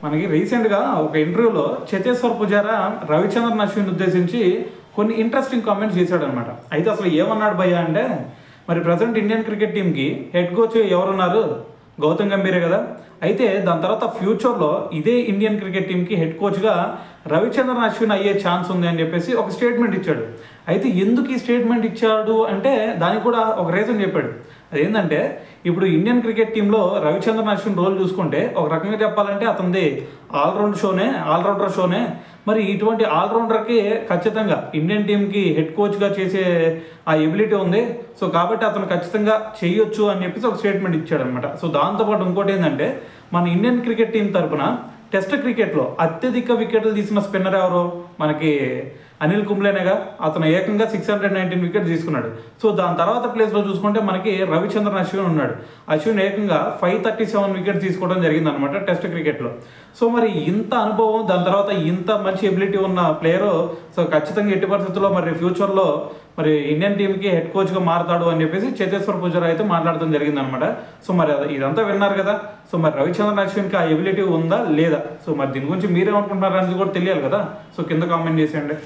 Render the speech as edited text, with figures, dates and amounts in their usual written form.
మనకి రీసెంట్గా ఒక ఇంటర్వ్యూలో చేతేశ్వర్ పుజారా రవిచంద్రన్ అశ్విన్ ఉద్దేశించి కొన్ని ఇంట్రెస్టింగ్ కామెంట్స్ చేశాడనమాట. అయితే అసలు ఏమన్నాడు భయ్యా అంటే, మరి ప్రజెంట్ ఇండియన్ క్రికెట్ టీంకి హెడ్ కోచ్ ఎవరున్నారు? గౌతమ్ గంభీరే కదా. అయితే దాని తర్వాత ఫ్యూచర్లో ఇదే ఇండియన్ క్రికెట్ టీంకి హెడ్ కోచ్గా రవిచంద్రన్ అశ్విన్ అయ్యే ఛాన్స్ ఉంది అని చెప్పేసి ఒక స్టేట్మెంట్ ఇచ్చాడు. అయితే ఎందుకు ఈ స్టేట్మెంట్ ఇచ్చాడు అంటే దానికి కూడా ఒక రీజన్ చెప్పాడు. అదేంటంటే ఇప్పుడు ఇండియన్ క్రికెట్ టీంలో రవిచంద్రన్ అశ్విన్ రోల్ చూసుకుంటే ఒక రకంగా చెప్పాలంటే అతనిది ఆల్రౌండర్ షోనే. మరి ఇటువంటి ఆల్రౌండర్కి ఖచ్చితంగా ఇండియన్ టీంకి హెడ్ కోచ్గా చేసే ఆ ఎబిలిటీ ఉంది. సో కాబట్టి అతను ఖచ్చితంగా చేయొచ్చు అని చెప్పేసి ఒక స్టేట్మెంట్ ఇచ్చాడనమాట. సో దాంతోపాటు ఇంకోటి ఏంటంటే మన ఇండియన్ క్రికెట్ టీం తరఫున టెస్ట్ క్రికెట్లో అత్యధిక వికెట్లు తీసిన స్పిన్నర్ ఎవరు? మనకి అనిల్ కుంబ్లేనేగా. అతను ఏకంగా 619 వికెట్స్ తీసుకున్నాడు. సో దాని తర్వాత ప్లేస్లో చూసుకుంటే మనకి రవిచంద్రన్ అశ్విన్ ఉన్నాడు. అశ్విన్ ఏకంగా 537 వికెట్స్ తీసుకోవడం జరిగింది అనమాట టెస్ట్ క్రికెట్లో. సో మరి ఇంత అనుభవం, దాని తర్వాత ఇంత మంచి ఎబిలిటీ ఉన్న ప్లేయరు సో ఖచ్చితంగా ఎట్టి పరిస్థితుల్లో మరి ఫ్యూచర్లో మరి ఇండియన్ టీంకి హెడ్ కోచ్గా మారతాడు అని చెప్పేసి చేతేశ్వర్ పుజారా అయితే మాట్లాడడం జరిగింది అనమాట. సో మరి ఇదంతా విన్నారు కదా. సో మరి రవిచంద్రన్ అశ్విన్కి ఆ ఎబిలిటీ ఉందా లేదా? సో మరి దీని గురించి మీరేమనుకుంటున్నారు అనేది కూడా తెలియాలి కదా. సో కింద కామెంట్ చేసేయండి.